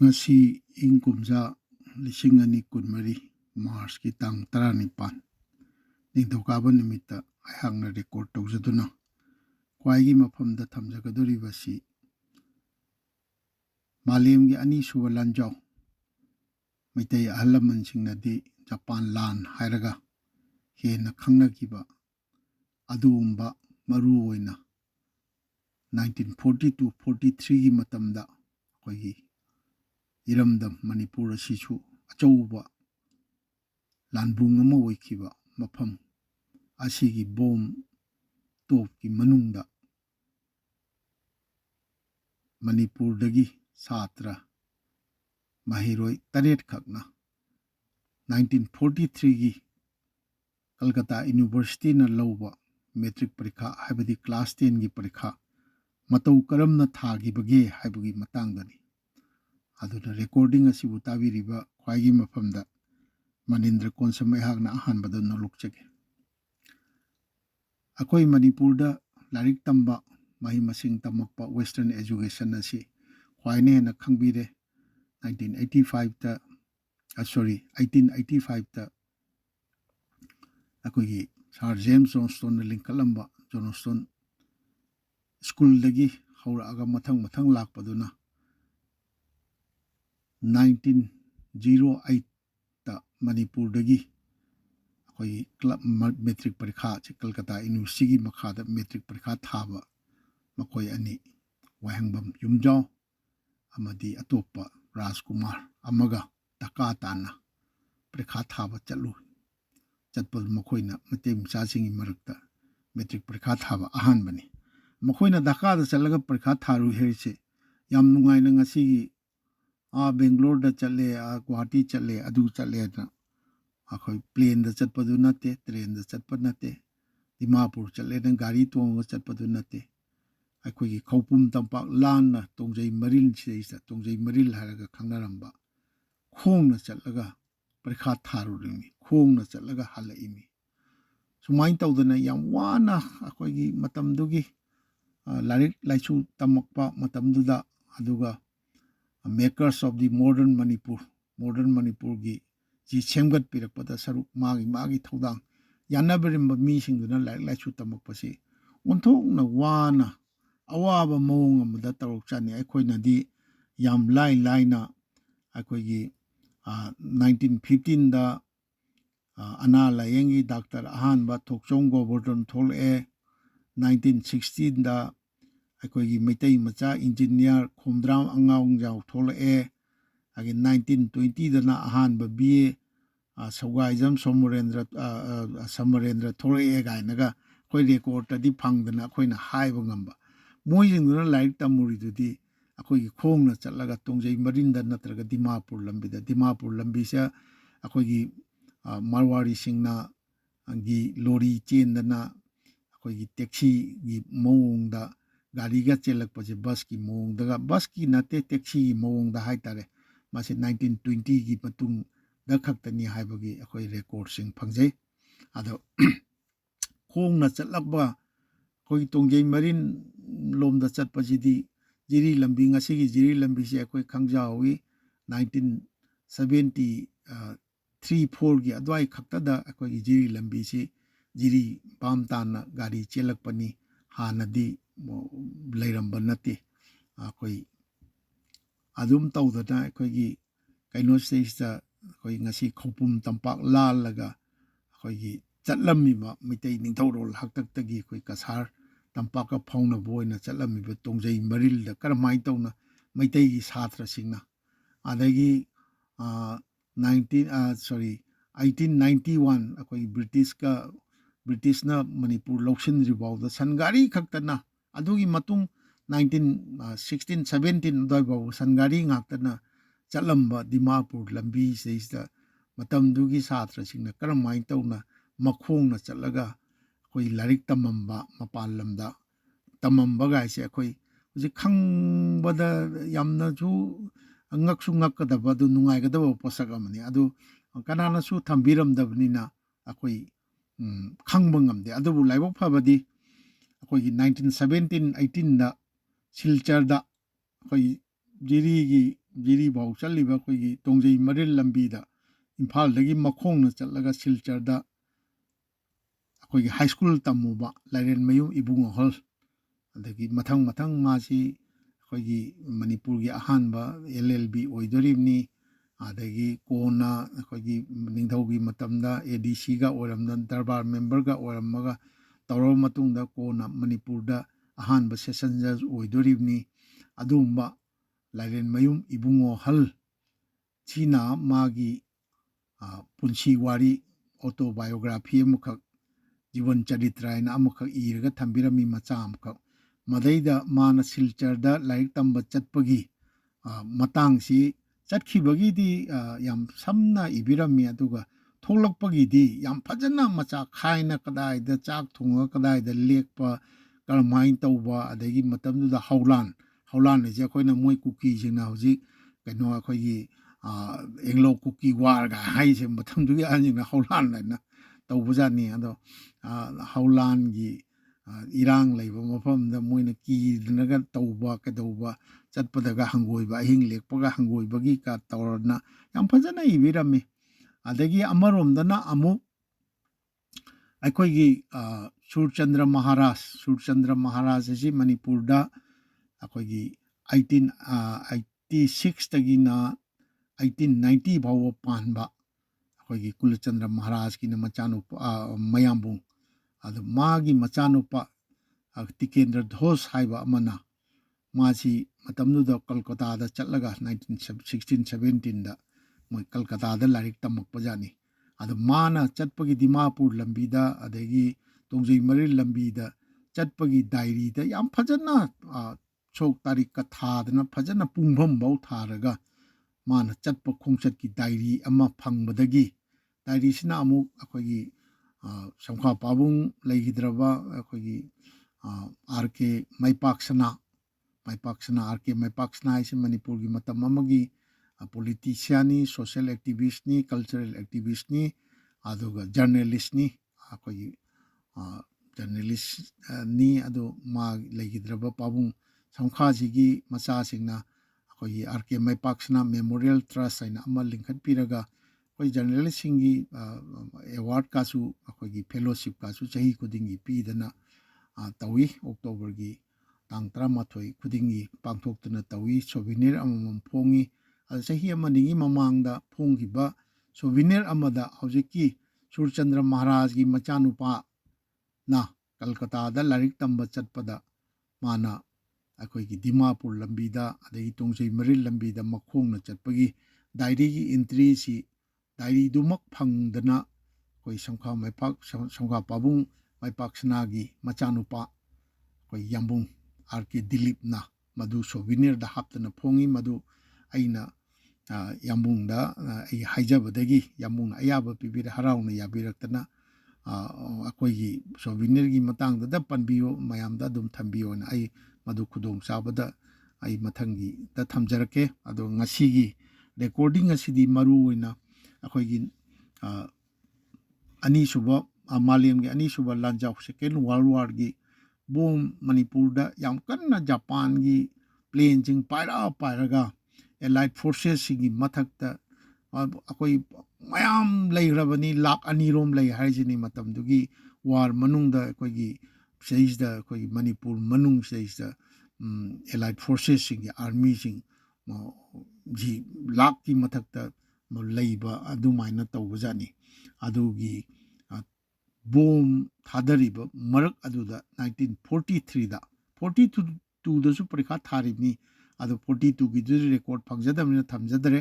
Ngasi ing kumsa lising ani kunmari Mars ki tang 19 ningthokaba nimita aihakna record tawjaduna khwaigi mafamda thamjagadoribasi malemgi ani suba lanjaw maitai ahalamansingnadi Japan lan hairaga hena khangnakiba adumba maru oina 1942-43 gi matamda khoigi iramdam Manipur asisu achauba lanbung ama oikiba mafam asigi bom top ki manungda Manipurdagi satra mahiroi taret khakna 1943 gi Calcutta University na lawba matric parikha haibadi class 10 gi parikha matau karamna thagi bage haibagi matangdani aduna recording asibu tabiriba khwaigi mafamda Manindra Konsam aihakna ahanbada nolokchage akoi Manipurda larik tamba mahi masing tamakpa western education asi khwaine na khangbire 1985 ta 1885 ta akoi Sir James Johnston linkalamba Johnston school dagi haura aga mathang lakpaduna 1908 ta Manipur dagi akoi club matric parikha Calcutta University makhada matric parikha thaba makoi ani wahangbam yumjaw amadi atopa Rajkumar amaga takatana parikha thaba chalu chatpal makoina matem chasingi marakta matric parikha thaba ahanbani makoina dakada chalaga parikha tharu herse yam nungaina ngasi Bangalore da chale Guwahati chale adu chale na akoi plane da chatpadu nate train da chatpad nate Dimapur chale na gari tonga chatpadu nate akoi khopum tampak lan na tongjai maril seisa tongjai maril haraga khangnaramba khongna chalaga parikha tharu ringi khongna chalaga halaimi sumain tawdana yam wana akoi matamdugi larik laichu tamakpa matamduda aduga makers of the modern Manipur gi ji semgat pirakpada saruk magi thodang yanaberimba mi singduna larik laichu tamakpasi onthokna wana awaba mawong amada tarokchani aikoina di yam laina aikoigi 1915 da ana layengi Dr. Ahanba Thokchong Govardhan thole 1916 da aikoigi meitai macha engineer Khomdram Angaungjaw thole agi 1920 da na Ahanba BA Saugaijam Samarendra thole gainaga koi record di phangdana akoina haiba ngamba moijingduna laik tamuri akoi khongna chalaga tongjai marinda natraga Dimapur lambi sa akoi Marwari singna gi lori chendana akoi taxi gi mawongda gariga chelakpaje bus ki mawongda bus ki nate taxi gi mawongda haitare mase 1920 gi patung da khaktani haibagi akoi record sing phangjai ado khongna chalakba koi tongjai marin lomda chatpajidi jiri lambi ngasigi jiri lambi se akoi khangjawi 1973-4 gi adwai khaktada akoi jiri lambi se jiri pamtana gari chelakpani hanadi lairamba nate akoi adum tawdana akoi kaino stage akoi ngasi khopum tampak lalaga akoi chatlamiba mitai ningthorol haktaktagi akoi kasar tampaka fauna boina chatlamiba tongjai maril da karamai tawna maitai gi satra singna adagi 1891 akoi British na Manipur lawsin ribau da sangari khaktana adugi matung 1916-17 doi sangari ngaktana chatlamba Dimapur lambi seista matamdugi satra singna karamai tawna makhongna chalaga akoi larik tamamba mapan lamda tamamba gaise akoi huji khangbada yamna ju ngaksu ngakkadaba du nungaigadaba posak amani adu kanana su thambiramdabnina akoi khangba ngamde adubu laibok phabadi akoi 1917-18 da Silchar da akoi jiri gi ꯖꯤꯔꯤ ꯐꯥꯎ ꯆꯠꯂꯤꯕ ꯑꯩꯈꯣꯏꯒꯤ ꯇꯣꯡꯖꯩ ꯃꯔꯤꯜ ꯂꯝꯕꯤꯗ ꯏꯝꯐꯥꯜꯗꯒꯤ ꯃꯈꯣꯡꯅ ꯆꯠꯂꯒ ꯁꯤꯜꯆꯔꯗ ꯑꯩꯈꯣꯏꯒꯤ high school ꯇꯝꯃꯨꯕ ꯂꯥꯏꯔꯦꯟꯃꯌꯨꯝ ꯏꯕꯨꯡꯉꯣꯍꯜ ꯑꯗꯒꯤ ꯃꯊꯪ ꯃꯥꯁꯤ ꯑꯩꯈꯣꯏꯒꯤ ꯃꯅꯤꯄꯨꯔꯒꯤ ꯑꯍꯥꯟꯕ LLB ꯑꯣꯏꯗꯣꯔꯤꯕꯅꯤ ꯑꯗꯒꯤ ꯀꯣꯟꯅ ꯑꯩꯈꯣꯏꯒꯤ ꯅꯤꯡꯊꯧꯒꯤ ꯃꯇꯝꯗ ADCꯒ ꯑꯣꯏꯔꯝꯗꯅ ꯗꯔꯕꯥꯔ ꯃꯦꯝꯕꯔꯒ ꯑꯣꯏꯔꯝꯃꯒ ꯇꯧꯔꯕ ꯃꯇꯨꯡꯗ ꯀꯣꯟꯅ ꯃꯅꯤꯄꯨꯔꯗ ꯑꯍꯥꯟꯕ ꯁꯦꯁꯟ ꯖꯖ ꯑꯣꯏꯗꯣꯔꯤꯕꯅꯤ ꯑꯗꯨꯒꯨꯝꯕ ꯂꯥꯏꯔꯦꯟꯃꯌꯨꯝ ꯏꯕꯨꯡꯉꯣꯍꯜ ꯁꯤꯅ ꯃꯥꯒꯤ ꯄꯨꯟꯁꯤ ꯋꯥꯔꯤ ꯑꯣꯇꯣꯕꯥꯏꯑꯣꯒ꯭ꯔꯥꯐꯤ ꯑꯃꯈꯛ जीवन चरित्र है अमुखक इरगा थंबिरमी मचा अमुखक मदैदा माना सिलचरदा लाइक तंब चटपगी मतांगसी चटखिबगीदी याम समना इबिरमी अदुगा थोलकपगीदी याम फजना मचा खाइना कदाइदा चाक थोंगा कदाइदा लेकपा करमाइन तौबा अदगी मतमदुदा हौलान जे अखोइना मोय कुकी जिंगना हौजी कनो अखोइगी एंग्लो कुकी वारगा हाइसे मतमदुगी आजिंगना हौलान लाइना तौबजानी अदो हौलानगी इरांग लैब मफमदा मोइना कीदनगा तौबा कदौबा चटपदगा हंगोइबा अहिंग लेकपगा हंगोइबगी का तौरना याम फजना इबिरमी अदगी अमरोमदना अमुक अखोइगी सूरचंद्र महाराज जी मणिपुरदा अखोइगी 1886 तगिना 1890 फाव पानबा अखोइगी कुलचंद्र महाराज की मचानुपा मयाम्बुंग अद मागी मचानुपा तिकेंद्र घोष हाइबा अमना मासी मतमनुदा कलकत्ता दा चलगा 1617 दा मोय कलकत्ता दा लारिक तमकपजानी अद माना चटपगी दिमापुर लंबीदा अदगी तोंजई मरी लंबीदा चटपगी डायरी दा याम फजना चौक तारीख का थादना फजना पुंगभम बाउ थारगा माना चटप खोंचत की डायरी अमा फंगबदगी डायरी सिना अमुक अखोगी संखा पाबुंग लेगिद्रबा अखोगी RK माइपाक्सना RK माइपाक्सना इसे मणिपुर की मतम अमगी पॉलिटिशियनी सोशल एक्टिविस्टनी कल्चरल एक्टिविस्टनी अदुगा जर्नलिस्टनी अखोगी जर्नलिस्ट नी अदो मा लेगिद्रबा पाबुंग संखा जिगी मचा सिंगना अखोगी RK माइपाक्सना मेमोरियल ट्रस्ट है अमा लिंखत पिरगा कोई जर्नलिस्ट सिंगी अवार्ड कासु अखोगी फेलोशिप कासु चाही खुदिंगी पीदना तवी अक्टोबर की तांग 13 खुदिंगी पांथोक्तना तवी सोविनियर अमम फोंगी चाही अमनिगी ममांगदा फोंगिबा सोविनियर अमदा हौजिकी सूरचंद्र महाराज की मचानुपा ना कलकत्ता दा लारिक तंब चटपदा माना अखोगी दिमापुर लंबीदा अदगी तोंजई मरी लंबीदा मखोंगना चटपगी डायरी की एंट्री सी डायरी दुमक फंगदना कोई संखा पाबुंग माइपाक्सनागी मचानुपा कोई याम्बुंग RK दिलीपना मधु सोविनियर दा हाप्तना फोंगी मधु अइना याम्बुंगदा अइ हाइजबदगी याम्बुंगना अयाब पिबिर हराउना याबिरक्तना अखोगी सोविनियर की मतंगदा पनबियो मयामदा दुम थंबियोना अइ मधु खुदोंग चाबदा अइ मथंगी दा थमजरके अदो ngasiगी recording asidi maru oina अखोगी अनीसुबा मालेम की अनीसुबा लांजाव सेकेंड वर्ल्ड वार की बोम मणिपुरदा याम कन्ना जापान की प्लेन जिंग पायरगा एलाइड फोर्सेस सिंगी मथकता अखोई मयाम लेग्रबनी लाख अनीरोम ले हाइजिनी मतमदुगी वार मनुंगदा अखोगी सेइसदा अखोगी मणिपुर मनुंग सेइसदा एलाइड फोर्सेस सिंगी आर्मी सिंग जी लाख की मथकता लैबा अदुमाइना तौबजानी अदुगी बोम थादरिबा मरक अदुदा 1943 दा 42 दसु परीक्षा थारिबनी अदो 42 की दुरी रेकॉर्ड फंगजदमने थमजदरे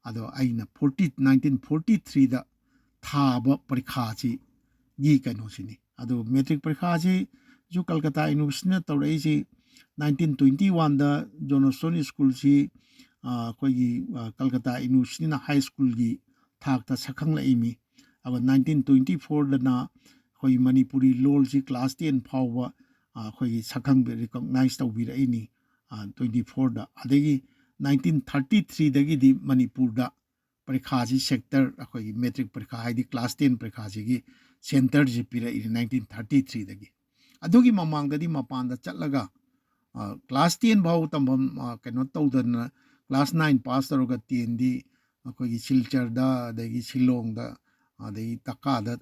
अदो आइना 1943 दा थाबा परीक्षा ची गी कैनोसिनी अदो मैट्रिक परीक्षा ची जो कलकत्ता यूनिवर्सिटी तौरईसी 1921 दा जोनस्टोन स्कूल सी कोई कलकत्ता यूनिवर्सिटी हाई स्कूल की थाकता सखंग लईमी अब 1924 दना कोई मणिपुरी लोल सी क्लास 10 फाउबा कोई सखंग रिकॉग्नाइज तौबिरईनी 24 दा अदगी 1933 दगी दी मणिपुर दा परीक्षा जी सेक्टर अखोई मैट्रिक परीक्षा हाइदी क्लास 10 परीक्षा जी सेंटर जी पिरई 1933 दगी अदुगी ममांगददी मपान दा चलगा क्लास 10 भाव तंबम कनो तौदना class 9 pass tauruga 10 di akoigi Silchar da adagi Shillong da adagi Taka da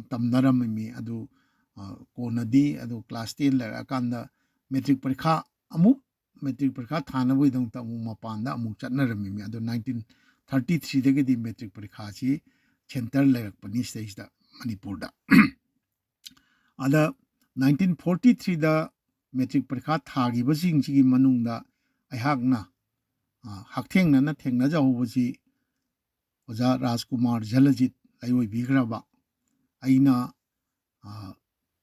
tamnarammi adu konadi adu class 10 larakanda matric parikha amuk matric parikha thanaboi dong ta amuk mapanda amuk chatnarammi adu 1933 dagi di matric parikha chi center larakpani stage da Manipurda ada 1943 da matric parikha thagibasing chigi manungda aihakna hakthengna na thengna jawbasi oja Rajkumar Jalajit ayoi bigraba aina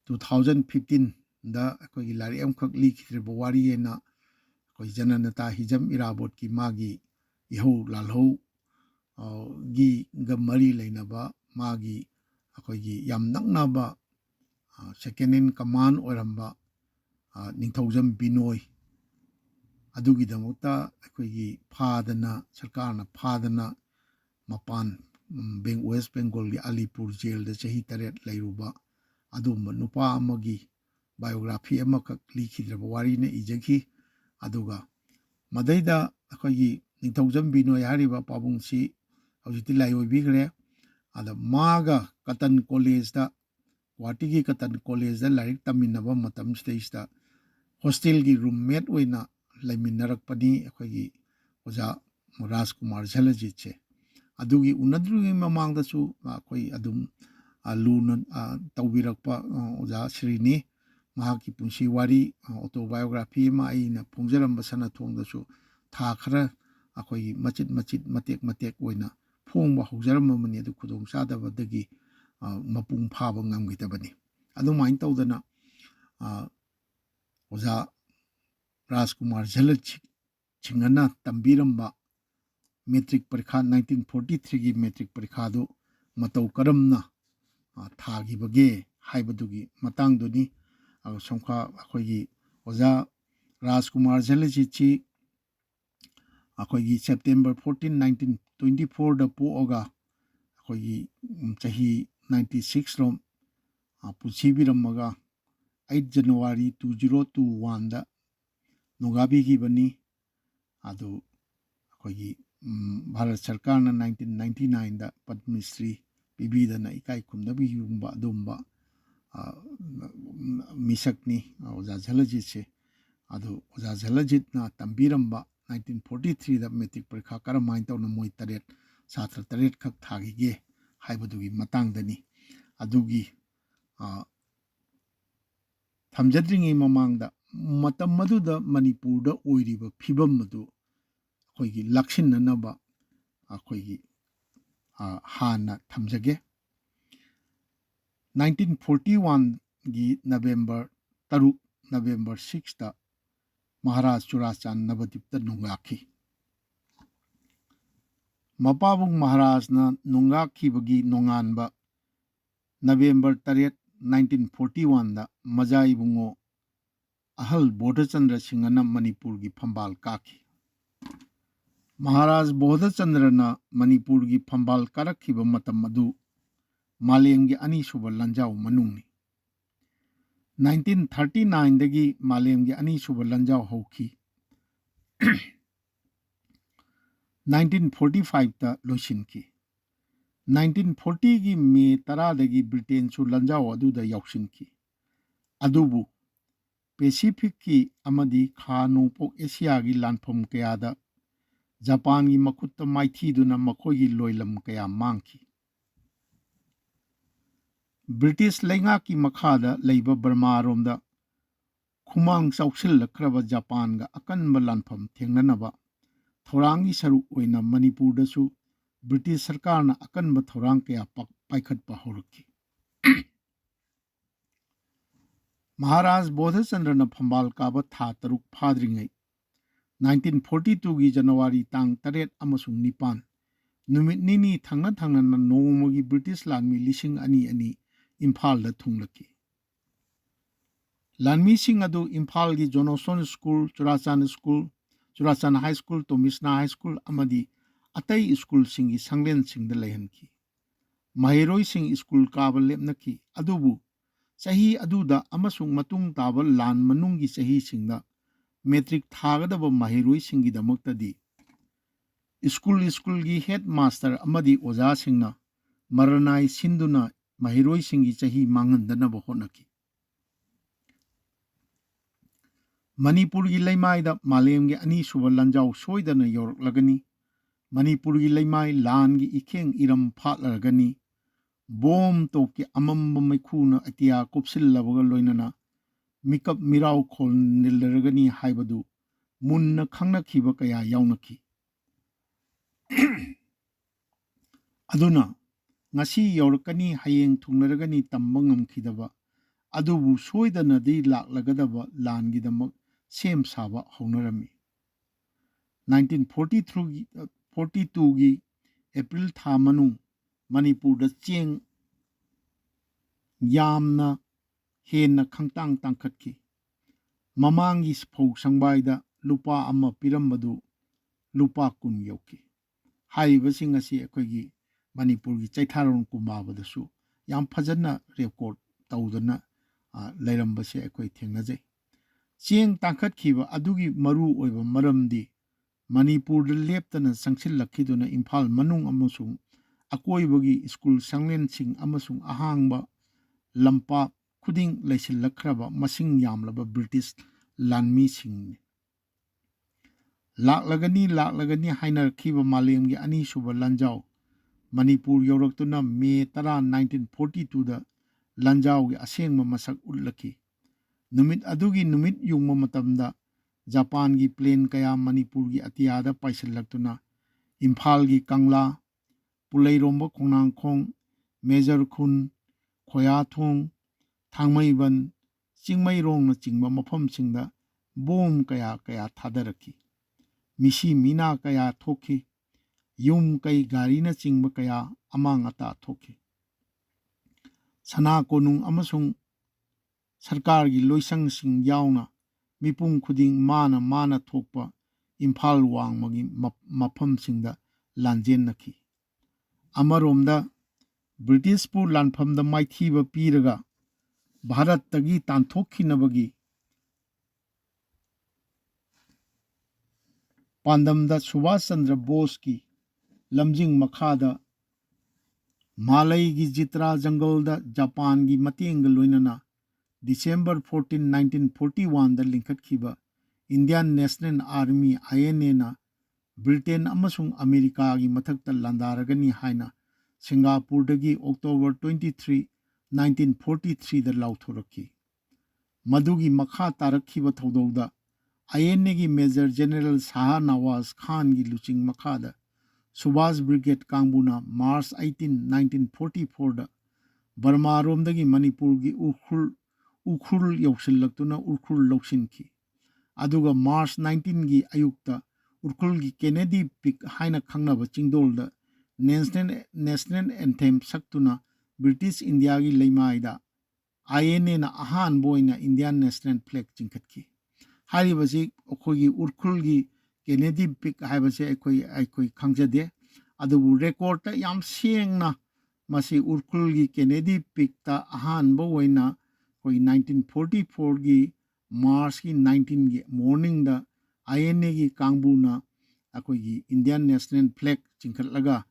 2015 da akoi lari amkhak likhire bawari ena koi jananata hijam irabot ki magi iho lalho gi gamari leinaba magi akoi gi yam naknaba second in command oramba ningthaujam binoi adugi damukta akoi gi phadana sarkarna phadana mapan West Bengal gi Alipur jail da chahi taret lairuba adumba nupa amagi biography amakak likhidraba wari na ijaki aduga madaida akoi ningthaujam binoi hariba pabungsi hojiti laioi bigre ada maga Cotton College da Guwahati Cotton College da larik taminaba matam stage da hostel gi roommate oina laiminarakpani akoi oja Rajkumar Jalajit che adugi unadrugi mamangdasu akoi adum luna tawbirakpa oja Srini mahaki punsi wari autobiography ma aina phongjaramba sana thongdasu tha khara akoi machit matek oina phongba haujaramba mani adu khudong sadabadagi mapung phaba ngamgitabani adumain tawdana oja Rajkumar Jalajit chingana tambiramba matric parikha 1943 gi matric parikha do matau karamna thagi bage haibadugi matangduni somkha akoigi oja Rajkumar Jalajit chi akoigi September 14 1924 da poga akoigi chahi 96 rom puchibiramaga 8 January 2021 da nogabi gi bani adu akoigi Bharat Sarkar na 1999 da Padma Shri pibidana ikai khumnabi yumba dumba misakni oja Jalajit se adu oja Jalajit na tambiramba 1943 da matric parikha karamain tawna moi taret satra taret khak thagige haibadugi matangdani adugi thamjadringi mamangda matam maduda Manipurda oiriba phibam madu akoigi lakshinnanaba akoigi hana thamjage 1941 gi November 6 da Maharaj Churachan Navadipta nungaki Mapabung Maharaj na nungaki bagi nonganba November 3 1941 da Majai bungo Ahal Bodhachandra Singana Manipur gi Phambal kaki Maharaj Bodhachandra na Manipur gi Phambal karakhiba matam madu Malemgi ani suba lanjau manungni 1939 dagi Malemgi ani suba lanjau hauki 1945 ta loisinki 1940 gi May 10 dagi Britain su lanjau aduda yauksinki adubu Pacific ki amadi Kha Nongpok Asia gi lanphom kayada Japan gi makutta maithiduna makhogi loilam kaya mangki British Lainga ki makhada leiba Burma romda khumang chausil lakraba Japan ga akanba lanpham thengnanaba thorangi saru oina Manipurda su British Sarkar na akanba thorang kaya paikhatpa horaki Maharaj Bodhachandra na Phambal kaba tha taruk phadringai 1942 gi January tang 8 amasung nipan numit nini thangna na nomogi British lanmi lising ani Imphal da thunglaki lanmi sing adu Imphal gi Johnson School Churachan High School Tomisna High School amadi atai school singi sanglen sing da lehanki mahiroi sing school kaba lepnaki adubu sahi aduda amasung matung taba lan manungi sahi singda matric thagadaba mahiroi singi damuktadi school headmaster अमदी ओजा सिंगना मरनाई सिंधुना महिरोई सिंगी चही मांगंदनब होनकी मणिपुर की लैमाइदा मालेम की अनी सुब लंजाव सोइदन यौरक्लगनी मणिपुर की लैमाइ लान की इखेंग इरम फाटलगनी बोम तो के अमम मैखूना अतिया कुपसिल्लबग लोइनना मिकअप मिराव खोल निलरगनी हाइबदु मुन्न खंगनखिब कया याउनखी अदुना ngasi yorkani hayeng thungnaragani tamba ngamkhidaba adubu soidanadi laklagadaba langidamak sem saba haunarami 1942 gi April tha manung Manipurda cheng yamna henna khangtang tangkhatki mamangi phau sangbaida lupa ama pirambadu lupa kun yoki हाइबसिंग असी अखोगी मणिपुर की चैथारों कुमाबदसु याम फजना record तौदना लेरंबसे अखोई थेंगनजै Cheng तांखतखिबा अदुगी मरु ओइबा मरमदी Manipur लेप्तना संगसिल्लखिदुना Imphal मनुंग अमसुंग अकोइबगी school संगलेनसिंग अमसुंग अहांगबा लंपा खुदिंग लैसिल्लखरबा मसिंग यामलबा British लानमीसिंग लाकलगनी हाइनरखिबा मालेमगी अनी सुब लंजाव मणिपुर यौरक्तुना मे 10 1942 दा लंजावगी असेंगबा मसक उल्लखी नुमित अदुगी नुमित युंगमा मतमदा Japan की plane कया मणिपुर की अतियादा पाइसलक्तुना इम्फाल की कंगला पुलैरोंबा खोंनांगखोंग मेजर खुन खोयाथोंग थांगमैबन चिंगमैरोंगना चिंगबा मफमसिंगदा बोम कया थादरखी मिसी मीना कया थोखी युम कई गाड़ी न चिंब कया अमांग अता थोखी सना कोनुंग अमसुंग सरकार की लोइसंग सिंग यावना मिपुंग खुदिंग माना थोकपा इम्फाल वांगमगी मफम सिंगदा लांजेन नखी अमरोमदा ब्रिटिश पु लानफमदा माइथीबा पीरगा भारत तगी तांथोखिनबगी पांडमदा सुभाष चंद्र बोस की लमजिंग मखादा मालई की जित्रा जंगल दा जापान की मतेंग लोइनना डिसेंबर 14 1941 दा लिंखतखिबा इंडियन नेशनल आर्मी INA ना ब्रिटेन अमसुंग अमेरिका की मथक्ता लंदारगनी हाइना सिंगापुर दगी अक्टोबर 23 1943 दा लाउथोरखी मधुगी मखा तारखिबा थौदौदा INA की मेजर जनरल शाह नवाज खान की लुचिंग मखादा सुभाष ब्रिगेड कांगबुना मार्च 18 1944 दा बर्मा रोमदगी मणिपुर की उखुल यौसिल्लक्तुना उखुल लौसिनखी अदुगा मार्च 19 की अयुक्ता उखुल की केनेडी पिक हाइना खंगनब चिंगदोलदा नेशनल एंथेम सक्तुना ब्रिटिश इंडिया की लैमाइदा INA ना अहान बोइना इंडियन नेशनल फ्लैग चिंखतखी हारिबसी अखोगी उखुल की केनेडी पिक हाइबसे अखोई खंगजदे अदुबु रेकॉर्ड याम सेंगना मसी उखुल की केनेडी पिक ता अहान बोइना कोई 1944 की मार्च की 19 की मॉर्निंग दा INA की कांगबुना अखोगी इंडियन नेशनल फ्लैग चिंखतलगा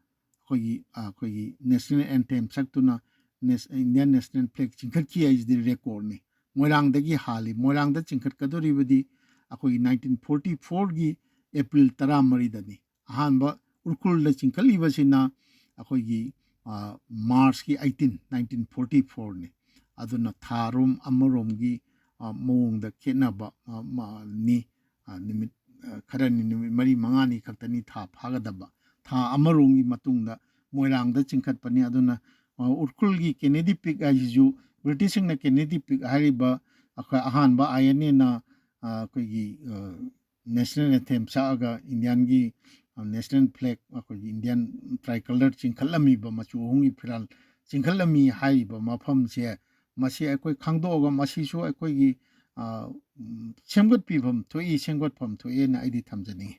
अखोगी नेशनल एंथेम सक्तुना इंडियन नेशनल फ्लैग चिंखतकी इज द रेकॉर्ड ने मोइरांगदगी हाली मोइरांगदा चिंखतकदोरिबदी अखोगी 1944 की एप्रिल 13 दनी अहानबा उखुल चिंखलीबसिना अखोगी मार्च की 18 1944 ने अदुना थारोम अमरोमगी मौंगदा खेनबा नि निमित खरनी निमित मरी मंगानी खक्तनी था फागदबा था अमरोंगी मतुंगदा मोइरांगदा चिंखतपनी अदुना उखुलगी केनेडी पिक आइजु ब्रिटिशिंग ना केनेडी पिक हारिबा अहानबा INA ना कोई नेशनल एंथेम सागा इंडियन की नेशनल फ्लैग अखोगी इंडियन ट्राइकलर चिंखलमी मचु होंगी फिराल चिंखलमी हाइबा मफम से मसी अखोई खांगदोगा मसीसु अखोगी सेमगत पीफम थोई सेमगतफम थोई ना आइदी थमजनी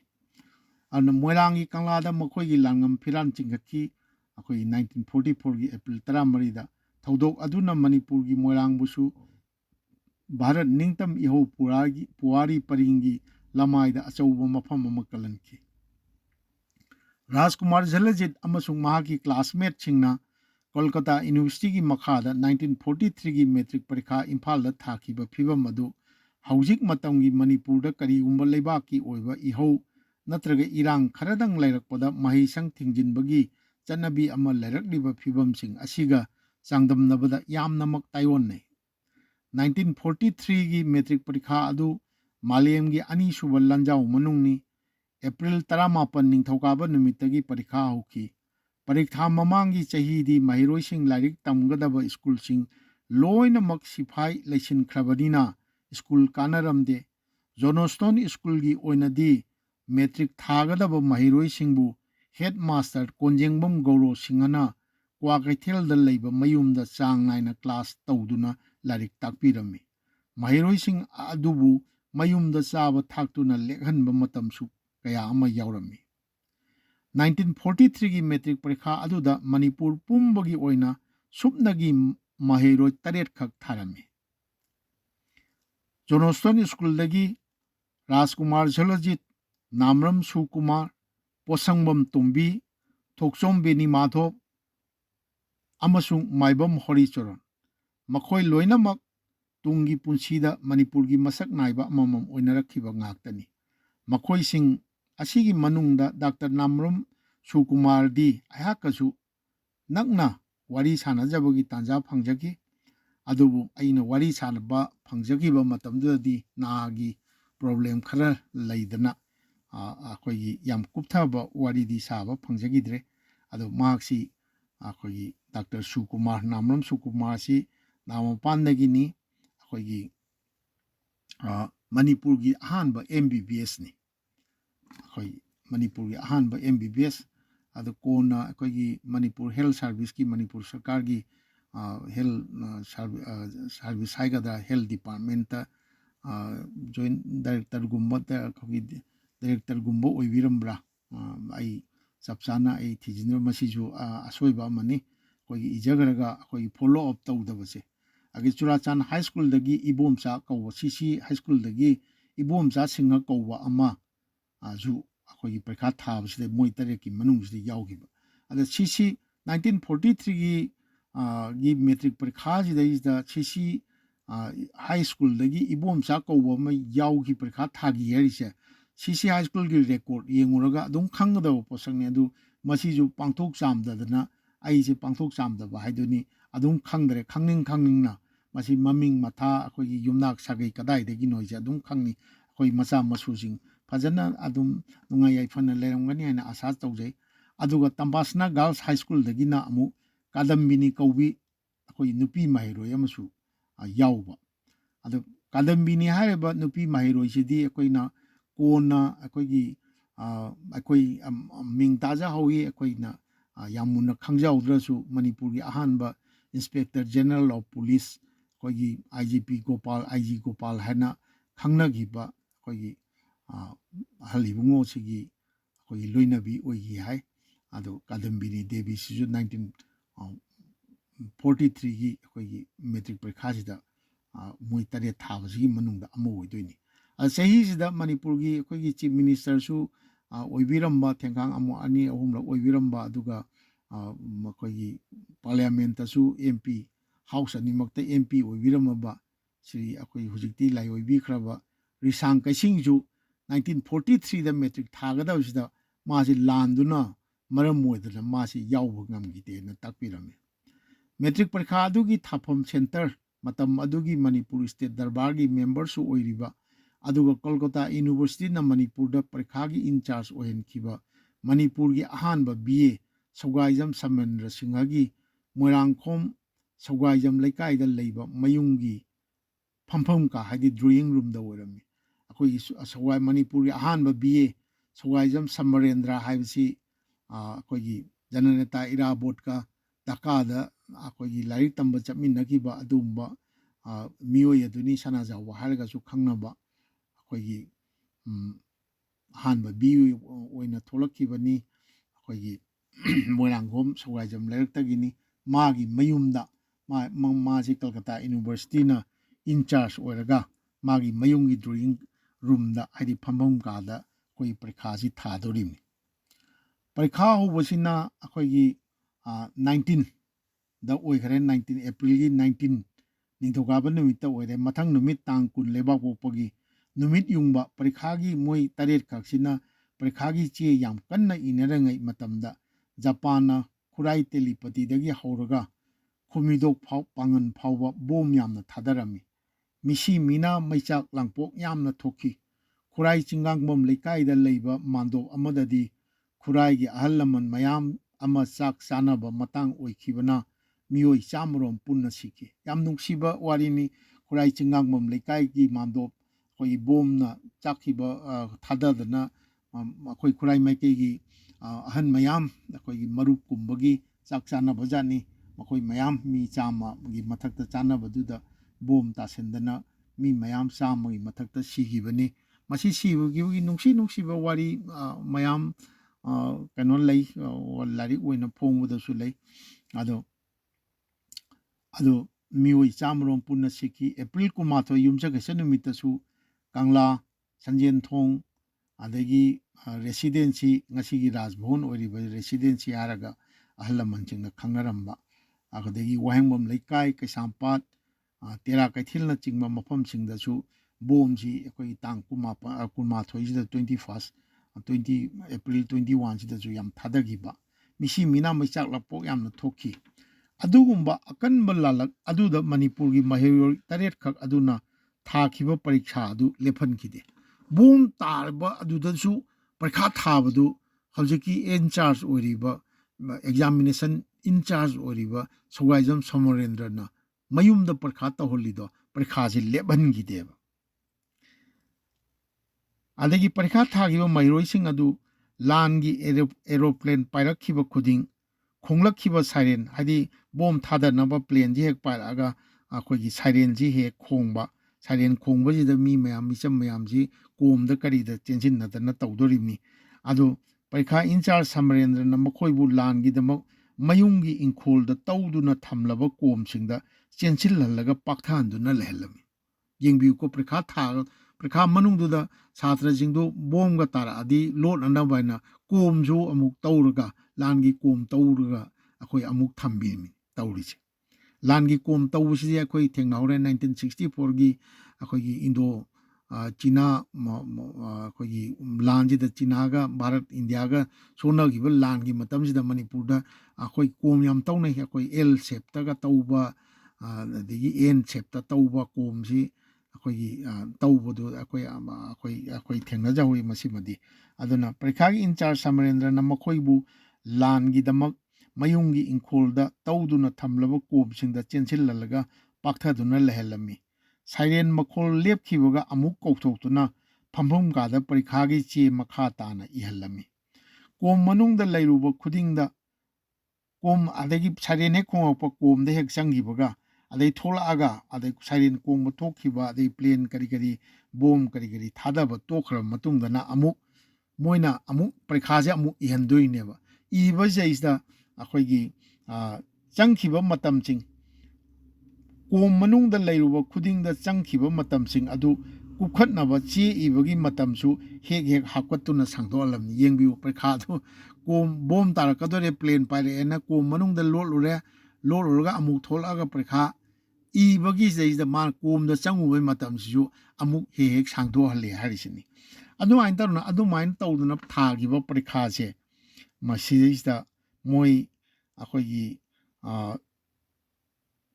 अन मोइरांगी कंगलादा मखोगी लांगम फिरान चिंखकी अखोई 1944 की एप्रिल 13 दा थौदोक अदुना मणिपुर की मोइरांगबुसु भारत निंगतम इहो पुवारी परिंगी लमाइदा अचौबा मफम अमा कलनखी Rajkumar Jalajit amasung mahaki classmate singna Calcutta Universitygi makhada 1943 gi matric parikha Imphal da thakiba phibam adu haujik matamgi Manipurda karigumba leibaki oiba ihau natraga irang kharadang lairakpada mahisang thingjinbagi chanabi ama lairakliba phibamsing asiga changdamnabada yamnamak taiwonnai 1943 gi matric parikha adu malemgi ani suba lanjau manungni April 18 ningthokaba numitagi parikha hauki parikha mamangi chahidi mahiroi sing larik tamgadaba school sing loina mak sifai leisin khrabadina school kanaramde Johnstone school gi oinadi matric thagadaba mahiroi singbu headmaster konjengbam gauro singana kwa kaithel da leiba mayumda chang naina class tawduna larik takpirami mahiroi sing adubu mayumda chaba thaktuna lekhanba matamsu kaya ama yaurami 1943 gi matric parikha aduda Manipur pumbagi oina supnagi mahiroi taret khak tharami Johnstone school dagi Rajkumar Jalajit Namram Sukumar Posangbam Tumbi Thoksom Beni Madhop amasung Maibam Horicharan makhoi loinamak tungi punsida Manipurgi masak naiba amamam oinarakhiba ngaktani makhoi sing asigi manungda Dr. Namram Sukumar di ayakasu nakna wari sanajabagi tanja phangjaki adubu aina wari sanaba phangjakiba matamdudi naagi problem khara laidana akogi yam kupthaba wari di saba phangjagidre adu maksi akogi Dr. Sukumar Namram Sukumar si namapandagini akogi Manipurgi ahanba MBBS ni akogi Manipurgi ahanba MBBS adu kona akogi Manipur Health Service ki Manipur Sarkar gi health service haigada health department ta joint director gumba ta akogi director gumba oibirambra ai chapchana ai thijinra masiju asoiba amani akogi ijagaraga akogi follow up tawdabase agi Churachan High School dagi ibomcha kawwa CC High School dagi ibomcha singa kawwa ama ju akogi parikha thabaside moi tareki manungside yawgiba ada CC 1943 gi matric parikha jida is the CC high school dagi ibomcha kawwa ma yawgi parikha thagi yarise CC high school gi record yenguraga adum khangdaba posangni adu masiju pangthok chamdadana aise pangthok chamdaba haiduni adum khangdre khangning na masi maming matha akogi yumnak sagai kadai dagi noise adum khangni akoi macha masujing fajana adum nunga yaifana lerangani ana asa tawjai aduga Tambasna Girls High School dagina amu kadambini kawbi akoi nupi mahiroi amasu yawba adu kadambini hareba nupi mahiroi sidi akoina kona akoigi akoi ming taja hawi akoina yamuna khangjawdrasu Manipurgi ahanba Inspector General of Police akoigi IGP Gopal IG Gopal hana khangnagiba akoigi halibungo sigi akoigi loinabi oigi hai adu kadambini devi sisu 1943 gi akoigi matric parikha sida moi tare thabasigi manungda amo oidoini sahi sida Manipurgi akoigi chief minister su oibiramba thengkang amo ani ahumra oibiramba aduga akoigi parliament su MP house animakta MP oibiramba sri akoigi hujikti lai oibikhraba Risang Kaising ju 1943 da matric thagadawsida masi landuna maram moidana masi yawba ngamgite na takpirame matric parikha adugi thapam center matam adugi Manipur State Darbar gi member su oiriba aduga Calcutta University na Manipurda parikha gi in charge ohenkiba Manipur gi ahanba BA Sogaijam Samendra Singha gi Moirangkhom Sogaijam Laikai da leiba mayungi phampham ka haidi drawing room da oirami akoi Sogai Manipur gi ahanba BA Sogaijam Samarendra haibsi akoigi Jananeta Irabot ka Dhaka akoigi larik tamba chapminakiba adumba miyoi aduni sanajawa haraga su khangnaba akoigi hanba bi oina tholakibani akoigi Moirangkhom Sogaijam lairak magi mayumda masi Calcutta University na in charge oiraga magi mayungi drawing room da haidi phambam kada koi parikha si thadorim ꯄꯔꯤꯈꯥ ꯍꯧꯕꯁꯤꯅ ꯑꯩꯈꯣꯏꯒꯤ 19 ꯗ ꯑꯣꯏꯈꯔꯦ 19 ꯑꯦꯄ꯭ꯔꯤꯜꯒꯤ 19 ꯅꯤꯡꯊꯧꯀꯥꯕ ꯅꯨꯃꯤꯠꯇ ꯑꯣꯏꯔꯦ ꯃꯊꯪ ꯅꯨꯃꯤꯠ ꯇꯥꯡ 10 ꯂꯩꯕꯥꯛ ꯄꯣꯛꯄꯒꯤ ꯅꯨꯃꯤꯠ ꯌꯨꯡꯕ ꯄꯔꯤꯈꯥꯒꯤ ꯃꯣꯏ 8 ꯈꯛꯁꯤꯅ ꯄꯔꯤꯈꯥꯒꯤ ꯆꯦ ꯌꯥꯝ ꯀꯟꯅ ꯏꯅꯔꯤꯉꯩ ꯃꯇꯝꯗ ꯖꯄꯥꯟꯅ ꯈꯨꯔꯥꯏ ꯇꯦꯂꯤꯄꯇꯤꯗꯒꯤ ꯍꯧꯔꯒ ꯈꯨꯃꯤꯗꯣꯛ ꯄꯥꯡꯒꯟ ꯐꯥꯎꯕ ꯕꯣꯝ ꯌꯥꯝꯅ ꯊꯥꯗꯔꯝꯃꯤ ꯃꯤꯁꯤ ꯃꯤꯅꯥ ꯃꯩꯆꯥꯛ ꯂꯥꯡꯄꯣꯛ ꯌꯥꯝꯅ ꯊꯣꯛꯈꯤ ꯈꯨꯔꯥꯏ ꯆꯤꯡꯒꯥꯡꯕꯝ ꯂꯩꯀꯥꯏꯗ ꯂꯩꯕ ꯃꯥꯟꯗꯣꯞ ꯑꯃꯗꯗꯤ ꯈꯨꯔꯥꯏꯒꯤ ꯑꯍꯜ ꯂꯃꯟ ꯃꯌꯥꯝ ꯑꯃ ꯆꯥꯛ ꯆꯥꯅꯕ ꯃꯇꯥꯡ ꯑꯣꯏꯈꯤꯕꯅ ꯃꯤꯑꯣꯏ 100 ꯄꯨꯟꯅ ꯁꯤꯈꯤ ꯌꯥꯝ ꯅꯨꯡꯁꯤꯕ ꯋꯥꯔꯤꯅꯤ ꯈꯨꯔꯥꯏ ꯆꯤꯡꯒꯥꯡꯕꯝ ꯂꯩꯀꯥꯏꯒꯤ ꯃꯥꯟꯗꯣꯞ ꯑꯩꯈꯣꯏꯒꯤ ꯕꯣꯝꯅ ꯆꯥꯛꯈꯤꯕ ꯊꯥꯗꯗꯅ ꯑꯩꯈꯣꯏ ꯈꯨꯔꯥꯏ ꯃꯥꯏꯀꯩꯒꯤ ꯑꯍꯟ ꯃꯌꯥꯝ ꯑꯩꯈꯣꯏꯒꯤ ꯃꯔꯨꯞ ꯀꯨꯝꯕꯒꯤ ꯆꯥꯛ ꯆꯥꯅꯕꯖꯥꯠꯅꯤ ꯃꯈꯣꯏ ꯃꯌꯥꯝ ꯃꯤ 100ꯒꯤ ꯃꯊꯛꯇ ꯆꯥꯅꯕꯗꯨꯗ ꯕꯣꯝ ꯇꯥꯁꯤꯟꯗꯅ ꯃꯤ ꯃꯌꯥꯝ 100ꯒꯤ ꯃꯊꯛꯇ ꯁꯤꯈꯤꯕꯅꯤ ꯃꯁꯤ ꯁꯤꯕꯒꯤ ꯅꯨꯡꯁꯤꯕ ꯋꯥꯔꯤ ꯃꯌꯥꯝ ꯀꯩꯅꯣ ꯂꯩ ꯂꯥꯏꯔꯤꯛ ꯑꯣꯏꯅ ꯐꯣꯡꯕꯗꯁꯨ ꯂꯩ ꯑꯗꯣ ꯃꯤꯑꯣꯏ 100 ꯄꯨꯟꯅ ꯁꯤꯈꯤ ꯑꯦꯄ꯭ꯔꯤꯜ 12 ꯌꯨꯝꯁꯀꯩꯁ ꯅꯨꯃꯤꯠꯇꯁꯨ ꯀꯪꯂꯥ ꯁꯟꯖꯦꯟꯊꯣꯡ ꯑꯗꯒꯤ ꯔꯦꯁꯤꯗꯦꯟꯁꯤ ꯉꯁꯤꯒꯤ ꯔꯥꯖꯚꯋꯟ ꯑꯣꯏꯔꯤꯕ ꯔꯦꯁꯤꯗꯦꯟꯁꯤ ꯍꯥꯏꯔꯒ ꯑꯍꯜ ꯂꯃꯟꯁꯤꯡꯅ ꯈꯪꯅꯔꯝꯕ ꯑꯗꯒꯤ ꯋꯥꯍꯦꯡꯕꯝ ꯂꯩꯀꯥꯏ ꯀꯩꯁꯥꯝꯄꯥꯠ ꯇꯦꯔꯥ ꯀꯩꯊꯦꯜꯅꯆꯤꯡꯕ ꯃꯐꯝꯁꯤꯡꯗꯁꯨ ꯕꯣꯝꯁꯤ ꯑꯩꯈꯣꯏ ꯇꯥꯡ 12ꯁꯤꯗ 20 ꯑꯦꯄ꯭ꯔꯤꯜ 21ꯁꯤꯗꯁꯨ ꯌꯥꯝ ꯊꯥꯗꯈꯤꯕ ꯃꯤꯁꯤ ꯃꯤꯅꯥ ꯃꯩꯆꯥꯛ ꯂꯥꯡꯄꯣꯛ ꯌꯥꯝꯅ ꯊꯣꯛꯈꯤ ꯑꯗꯨꯒꯨꯝꯕ ꯑꯀꯟꯕ ꯂꯥꯜꯂꯛ ꯑꯗꯨꯗ ꯃꯅꯤꯄꯨꯔꯒꯤ ꯃꯍꯩꯔꯣꯏ 8 ꯈꯛ ꯑꯗꯨꯅ ꯊꯥꯈꯤꯕ ꯄꯔꯤꯈꯥ ꯑꯗꯨ ꯂꯦꯞꯍꯟꯈꯤꯗꯦ ꯕꯣꯝ ꯇꯥꯔꯕ ꯑꯗꯨꯗꯁꯨ ꯄꯔꯤꯈꯥ ꯊꯥꯕꯗꯨ ꯍꯧꯖꯤꯛꯀꯤ ꯏꯟꯆꯥꯔꯖ ꯑꯣꯏꯔꯤꯕ ꯑꯦꯛꯖꯥꯃꯤꯅꯦꯁꯟ ꯏꯟꯆꯥꯔꯖ ꯑꯣꯏꯔꯤꯕ ꯁꯧꯒꯥꯏꯖꯝ ꯁꯣꯃꯣꯔꯦꯟꯗ꯭ꯔꯅ ꯃꯌꯨꯝꯗ ꯄꯔꯤꯈꯥ ꯇꯧꯍꯜꯂꯤꯗꯣ ꯄꯔꯤꯈꯥꯁꯤ ꯂꯦꯞꯍꯟꯈꯤꯗꯦꯕ ꯑꯗꯒꯤ ꯄꯔꯤꯈꯥ ꯊꯥꯈꯤꯕ ꯃꯍꯩꯔꯣꯏꯁꯤꯡ ꯑꯗꯨ ꯂꯥꯟꯒꯤ ꯑꯦꯔꯣꯄ꯭ꯂꯦꯟ ꯄꯥꯏꯔꯛꯈꯤꯕ ꯈꯨꯗꯤꯡ ꯈꯣꯡꯂꯛꯈꯤꯕ ꯁꯥꯏꯔꯦꯟ ꯍꯥꯏꯗꯤ ꯕꯣꯝ ꯊꯥꯗꯅꯕ ꯄ꯭ꯂꯦꯟꯁꯤ ꯍꯦꯛ ꯄꯥꯏꯔꯛꯑꯒ ꯑꯩꯈꯣꯏꯒꯤ ꯁꯥꯏꯔꯦꯟꯁꯤ ꯍꯦꯛ ꯈꯣꯡꯕ ꯁꯥꯏꯔꯦꯟ ꯈꯣꯡꯕꯁꯤꯗ ꯃꯤ ꯃꯌꯥꯝ ꯃꯤꯆꯝ ꯃꯌꯥꯝꯁꯤ ꯀꯣꯝꯗ ꯀꯔꯤꯗ ꯆꯦꯟꯁꯤꯟꯅꯗꯅ ꯇꯧꯗꯣꯔꯤꯕꯅꯤ ꯑꯗꯨ ꯄꯔꯤꯈꯥ ꯏꯟꯆꯥꯔꯖ ꯁꯃꯔꯦꯟꯗ꯭ꯔꯅ ꯃꯈꯣꯏꯕꯨ ꯂꯥꯟꯒꯤꯗꯃꯛ ꯃꯌꯨꯝꯒꯤ ꯏꯪꯈꯣꯜꯗ ꯇꯧꯗꯨꯅ ꯊꯝꯂꯕ ꯀꯣꯝꯁꯤꯡꯗ ꯆꯦꯟꯁꯤꯜꯍꯜꯂꯒ ꯄꯥꯛꯊꯍꯟꯗꯨꯅ ꯂꯩꯍꯜꯂꯝꯃꯤ ꯌꯦꯡꯕꯤꯌꯨꯀꯣ ꯄꯔꯤꯈꯥ ꯃꯅꯨꯡꯗꯨꯗ ꯁꯥꯇ꯭ꯔꯁꯤꯡꯗꯨ ꯕꯣꯝꯒ ꯇꯥꯔꯛꯑꯗꯤ ꯂꯣꯠꯅꯅꯕ ꯍꯥꯏꯅ ꯀꯣꯝꯁꯨ ꯑꯃꯨꯛ ꯇꯧꯔꯒ ꯂꯥꯟꯒꯤ ꯀꯣꯝ ꯇꯧꯔꯒ ꯑꯩꯈꯣꯏ ꯑꯃꯨꯛ ꯊꯝꯕꯤꯔꯝꯃꯤ ꯇꯧꯔꯤꯁꯦ ꯂꯥꯟꯒꯤ ꯀꯣꯝ ꯇꯧꯕꯁꯤꯗꯤ ꯑꯩꯈꯣꯏ ꯊꯦꯡꯅꯍꯧꯔꯦ 1964ꯒꯤ ꯑꯩꯈꯣꯏꯒꯤ ꯏꯟꯗꯣ ꯆꯤꯅꯥ ꯑꯩꯈꯣꯏꯒꯤ ꯂꯥꯟꯁꯤꯗ ꯆꯤꯅꯥꯒ ꯚꯥꯔꯠ ꯏꯟꯗꯤꯌꯥꯒ ꯁꯣꯟꯅꯈꯤꯕ ꯂꯥꯟꯒꯤ ꯃꯇꯝꯁꯤꯗ ꯃꯅꯤꯄꯨꯔꯗ ꯑꯩꯈꯣꯏ ꯀꯣꯝ ꯌꯥꯝ ꯇꯧꯅꯩ ꯑꯩꯈꯣꯏ ꯑꯦꯜ ꯁꯦꯞꯇꯒ ꯇꯧꯕ ꯑꯗꯒꯤ ꯑꯦꯟ ꯁꯦꯞꯇ ꯇꯧꯕ ꯀꯣꯝꯁꯤ ꯑꯩꯈꯣꯏꯒꯤ ꯇꯧꯕꯗꯨ ꯑꯩꯈꯣই ꯊꯦꯡꯅꯖꯍꯧꯔꯤ ꯃꯁꯤꯃꯗꯤ ꯑꯗꯨꯅ ꯄꯔꯤꯈꯥꯒꯤ ꯏꯟꯆꯥꯔꯖ ꯁꯃꯔꯦꯟꯗ꯭ꯔꯅ ꯃꯈꯣꯏꯕꯨ ꯂꯥꯟꯒꯤꯗꯃꯛ ꯃꯌꯨꯝꯒꯤ ꯏꯪꯈꯣꯜꯗ ꯇꯧꯗꯨꯅ ꯊꯝꯂꯕ ꯀꯣꯝꯁꯤꯡꯗ ꯆꯦꯟꯁꯤꯜꯍꯜꯂꯒ ꯄꯥꯛꯊꯗꯨꯅ ꯂꯩꯍꯜꯂꯝꯃꯤ ꯁꯥꯏꯔꯦꯟ ꯃꯈꯣꯜ ꯂꯦꯞꯈꯤꯕꯒ ꯑꯃꯨꯛ ꯀꯧꯊꯣꯛꯇꯨꯅ ꯐꯝꯐꯝ ꯀꯥꯗ ꯄꯔꯤꯈꯥꯒꯤ ꯆꯦ ꯃꯈꯥ ꯇꯥꯅ ꯏꯍꯜꯂꯝꯃꯤ ꯀꯣꯝ ꯃꯅꯨꯡꯗ ꯂꯩꯔꯨꯕ ꯈꯨꯗꯤꯡꯗ ꯀꯣꯝ ꯑꯗꯒꯤ ꯁꯥꯏꯔꯦꯟ ꯍꯦꯛ ꯈꯣꯡꯉꯛꯄ ꯀꯣꯝꯗ ꯍꯦꯛ ꯆꯪꯈꯤꯕꯒ ꯑꯗꯩ ꯊꯣꯛꯂꯛꯑꯒ ꯑꯗꯩ ꯁꯥꯏꯔꯦꯟ ꯀꯣꯡꯕ ꯊꯣꯛꯈꯤꯕ ꯑꯗꯩ ꯄ꯭ꯂꯦꯟ ꯀꯔꯤ ꯕꯣꯝ ꯀꯔꯤ ꯊꯥꯗꯕ ꯇꯣꯛꯈ꯭ꯔꯕ ꯃꯇꯨꯡꯗꯅ ꯑꯃꯨꯛ ꯃꯣꯏꯅ ꯑꯃꯨꯛ ꯄꯔꯤꯈꯥꯁꯦ ꯑꯃꯨꯛ ꯏꯍꯟꯗꯣꯏꯅꯦꯕ ꯏꯕꯁꯤꯗꯩꯁꯤꯗ ꯑꯩꯈꯣꯏꯒꯤ ꯆꯪꯈꯤꯕ ꯃꯇꯝꯁꯤꯡ ꯀꯣꯝ ꯃꯅꯨꯡꯗ ꯂꯩꯔꯨꯕ ꯈꯨꯗꯤꯡꯗ ꯆꯪꯈꯤꯕ ꯃꯇꯝꯁꯤꯡ ꯑꯗꯨ ꯀꯨꯞꯈꯠꯅꯕ ꯆꯦ ꯏꯕꯒꯤ ꯃꯇꯝꯁꯨ ꯍꯦꯛ ꯍꯥꯞꯀꯠꯇꯨꯅ ꯁꯥꯡꯗꯣꯛꯍꯜꯂꯝꯃꯤ ꯌꯦꯡꯕꯤꯌꯨ ꯄꯔꯤꯈꯥꯗꯨ ꯀꯣꯝ ꯕꯣꯝ ꯇꯥꯔꯛꯀꯗꯣꯔꯦ ꯄ꯭ꯂꯦꯟ ꯄꯥꯏꯔꯛꯑꯦꯅ ꯀꯣꯝ ꯃꯅꯨꯡꯗ ꯂꯣꯠꯂꯨꯔꯒ ꯑꯃꯨꯛ ꯊꯣꯛꯂꯛꯑꯒ ꯄꯔꯤꯈꯥ ꯏꯕꯒꯤꯁꯤꯗꯩꯁꯤꯗ ꯃꯥꯅ ꯀꯣꯝꯗ ꯆꯪꯉꯨꯕꯩ ꯃꯇꯝꯁꯤꯁꯨ ꯑꯃꯨꯛ ꯍꯦꯛ ꯁꯥꯡꯗꯣꯛꯍꯜꯂꯦ ꯍꯥꯏꯔꯤꯁꯤꯅꯤ ꯑꯗꯨꯃꯥꯏꯅ ꯇꯧꯗꯅ ꯊꯥꯈꯤꯕ ꯄꯔꯤꯈꯥꯁꯦ ꯃꯁꯤꯗꯩꯁꯤꯗ ꯃꯣꯏ ꯑꯩꯈꯣꯏꯒꯤ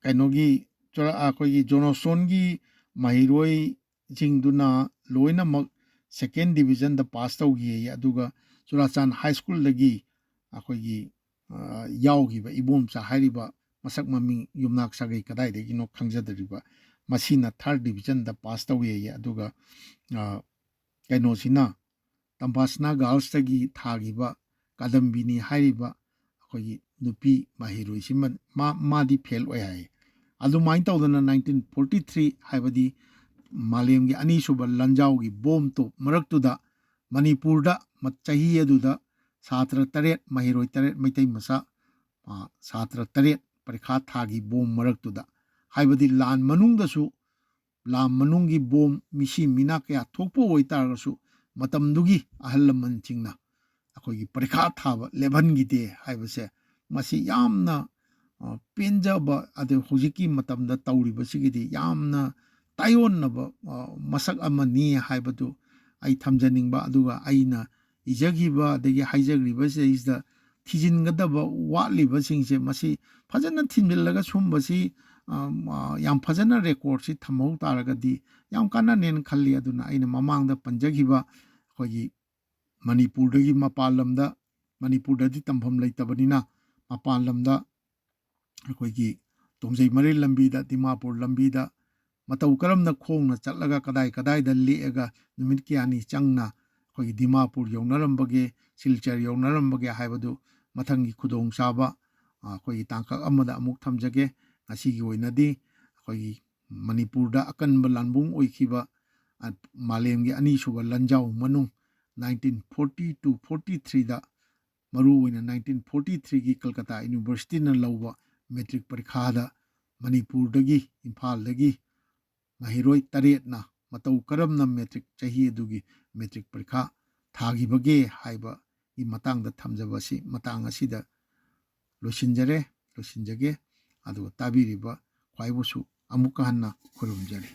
ꯀꯩꯅꯣꯒꯤ ꯑꯩꯈꯣꯏꯒꯤ ꯖꯣꯅꯣꯁꯣꯟꯒꯤ ꯃꯍꯩꯔꯣꯏꯁꯤꯡꯗꯨꯅ ꯂꯣꯏꯅꯃꯛ 2nd ꯗꯤꯕꯤꯖꯟꯗ ꯄꯥꯁ ꯇꯧꯈꯤꯌꯦ ꯑꯗꯨꯒ ꯆꯨꯔꯥꯆꯥꯟ ꯍꯥꯏ ꯁ꯭ꯀꯨꯜꯗꯒꯤ ꯑꯩꯈꯣꯏꯒꯤ ꯌꯥꯎꯈꯤꯕ ꯏꯕꯣꯝꯆꯥ ꯍꯥꯏꯔꯤꯕ ꯃꯁꯛ ꯃꯃꯤꯡ ꯌꯨꯝꯅꯥꯛ ꯁꯥꯒꯩ ꯀꯗꯥꯏꯗꯒꯤꯅꯣ ꯈꯪꯖꯗ꯭ꯔꯤꯕ ꯃꯁꯤꯅ 3rd ꯗꯤꯕꯤꯖꯟꯗ ꯄꯥꯁ ꯇꯧꯋꯦꯌꯦ ꯑꯗꯨꯒ ꯀꯩꯅꯣꯁꯤꯅ ꯇꯝꯐꯥꯁꯅꯥ ꯒꯥꯔꯜꯁꯇꯒꯤ ꯊꯥꯈꯤꯕ ꯀꯗꯝꯕꯤꯅꯤ ꯍꯥꯏꯔꯤꯕ ꯑꯩꯈꯣꯏꯒꯤ ꯅꯨꯄꯤ ꯃꯍꯩꯔꯣꯏꯁꯤ ꯃꯥꯗꯤ ꯐꯦꯜ ꯑꯣꯏ ꯍꯥꯏꯌꯦ ꯑꯗꯨꯃꯥꯏꯅ ꯇꯧꯗꯅ 1943 ꯍꯥꯏꯕꯗꯤ ꯃꯥꯂꯦꯝꯒꯤ ꯑꯅꯤꯁꯨꯕ ꯂꯟꯖꯥꯎꯒꯤ ꯕꯣꯝ ꯇꯣꯞ ꯃꯔꯛꯇꯨꯗ ꯃꯅꯤꯄꯨꯔꯗ ꯆꯍꯤ ꯑꯗꯨꯗ ꯁꯥꯇ꯭ꯔ 8 ꯃꯍꯩꯔꯣꯏ 8 ꯃꯩꯇꯩ ꯃꯆꯥ ꯁꯥꯇ꯭ꯔ 8 ꯄꯔꯤꯈꯥ ꯊꯥꯒꯤ ꯕꯣꯝ ꯃꯔꯛꯇꯨꯗ ꯍꯥꯏꯕꯗꯤ ꯂꯥꯟ ꯃꯅꯨꯡꯗꯁꯨ ꯂꯥꯟ ꯃꯅꯨꯡꯒꯤ ꯕꯣꯝ ꯃꯤꯁꯤ ꯃꯤꯅꯥ ꯀꯌꯥ ꯊꯣꯛꯄ ꯑꯣꯏꯇꯥꯔꯒꯁꯨ ꯃꯇꯝꯗꯨꯒꯤ ꯑꯍꯜ ꯂꯃꯟꯁꯤꯡꯅ ꯑꯩꯈꯣꯏꯒꯤ ꯄꯔꯤꯈꯥ ꯊꯥꯕ ꯂꯦꯞꯍꯟꯈꯤꯗꯦ ꯍꯥꯏꯕꯁꯦ ꯃꯁꯤ ꯌꯥꯝꯅ ꯄꯦꯟꯖꯕ ꯑꯗꯨ ꯍꯧꯖꯤꯛꯀꯤ ꯃꯇꯝꯗ ꯇꯧꯔꯤꯕꯁꯤꯒꯤꯗꯤ ꯌꯥꯝꯅ ꯇꯥꯏꯌꯣꯟꯅꯕ ꯃꯁꯛ ꯑꯃꯅꯤ ꯍꯥꯏꯕꯗꯨ ꯑꯩ ꯊꯝꯖꯅꯤꯡꯕ ꯑꯗꯨꯒ ꯑꯩꯅ ꯏꯖꯈꯤꯕ ꯑꯗꯒꯤ ꯍꯥꯏꯖꯈ꯭ꯔꯤꯕꯁꯤꯗꯩꯁꯤꯗ ꯊꯤꯖꯤꯟꯒꯗꯕ ꯋꯥꯠꯂꯤꯕꯁꯤꯡꯁꯦ ꯃꯁꯤ ꯐꯖꯅ ꯊꯤꯟꯖꯤꯜꯂꯒ ꯁꯨꯝꯕꯁꯤ ꯌꯥꯝ ꯐꯖꯅ ꯔꯦꯀꯣꯔꯠꯁꯤ ꯊꯝꯍꯧ ꯇꯥꯔꯒꯗꯤ ꯌꯥꯝ ꯀꯥꯟꯅꯅꯦꯅ ꯈꯜꯂꯤ ꯑꯗꯨꯅ ꯑꯩꯅ ꯃꯃꯥꯡꯗ ꯄꯟꯖꯈꯤꯕ ꯑꯩꯈꯣꯏꯒꯤ ꯃꯅꯤꯄꯨꯔꯗꯒꯤ ꯃꯄꯥꯟ ꯂꯝꯗ ꯃꯅꯤꯄꯨꯔꯗꯗꯤ ꯇꯝꯐꯝ ꯂꯩꯇꯕꯅꯤꯅ ꯃꯄꯥꯟ ꯂꯝꯗ ꯑꯩꯈꯣꯏꯒꯤ ꯇꯣꯡꯖꯩ ꯃꯔꯤꯜ ꯂꯝꯕꯤꯗ ꯗꯤꯃꯥꯄꯨꯔ ꯂꯝꯕꯤꯗ ꯃꯇꯧ ꯀꯔꯝꯅ ꯈꯣꯡꯅ ꯆꯠꯂꯒ ꯀꯗꯥꯏꯗ ꯂꯦꯛꯑꯒ ꯅꯨꯃꯤꯠ ꯀꯌꯥꯅꯤ ꯆꯪꯅ ꯑꯩꯈꯣꯏꯒꯤ ꯗꯤꯃꯥꯄꯨꯔ ꯌꯧꯅꯔꯝꯕꯒꯦ ꯁꯤꯜꯆꯔ ꯌꯧꯅꯔꯝꯕꯒꯦ ꯍꯥꯏꯕꯗꯨ ꯃꯊꯪꯒꯤ ꯈꯨꯗꯣꯡꯆꯥꯕ ꯑꯩꯈꯣꯏꯒꯤ ꯇꯥꯡꯀꯛ ꯑꯃꯗ ꯑꯃꯨꯛ ꯊꯝꯖꯒꯦ ꯉꯁꯤꯒꯤ ꯑꯣꯏꯅꯗꯤ ꯑꯩꯈꯣꯏꯒꯤ ꯃꯅꯤꯄꯨꯔꯗ ꯑꯀꯟꯕ ꯂꯥꯟꯕꯨꯡ ꯑꯣꯏꯈꯤꯕ ꯃꯥꯂꯦꯝꯒꯤ ꯑꯅꯤꯁꯨꯕ ꯂꯟꯖꯥꯎ ꯃꯅꯨꯡ 1940-43ꯗ ꯃꯔꯨꯑꯣꯏꯅ 1943ꯒꯤ ꯀꯜꯀꯇꯥ ꯌꯨꯅꯤꯚꯔꯁꯤꯇꯤꯅ ꯂꯧꯕ ꯃꯦꯇ꯭ꯔꯤꯛ ꯄꯔꯤꯈꯥꯗ ꯃꯅꯤꯄꯨꯔꯗꯒꯤ ꯏꯝꯐꯥꯜꯗꯒꯤ ꯃꯍꯩꯔꯣꯏ 8ꯅ ꯃꯇꯧ ꯀꯔꯝꯅ ꯃꯦꯇ꯭ꯔꯤꯛ ꯆꯍꯤ ꯑꯗꯨꯒꯤ ꯃꯦꯇ꯭ꯔꯤꯛ ꯄꯔꯤꯈꯥ ꯊꯥꯈꯤꯕꯒꯦ ꯍꯥꯏꯕꯒꯤ ꯃꯇꯥꯡꯗ ꯊꯝꯖꯕꯁꯤ ꯃꯇꯥꯡ ꯑꯁꯤꯗ ꯂꯣꯏꯁꯤꯟꯖꯒꯦ ꯑꯗꯨꯒ ꯇꯥꯕꯤꯔꯤꯕ ꯈ꯭ꯋꯥꯏꯕꯨꯁꯨ ꯑꯃꯨꯛꯀ ꯍꯟꯅ ꯈꯨꯔꯨꯝꯖꯔꯤ꯫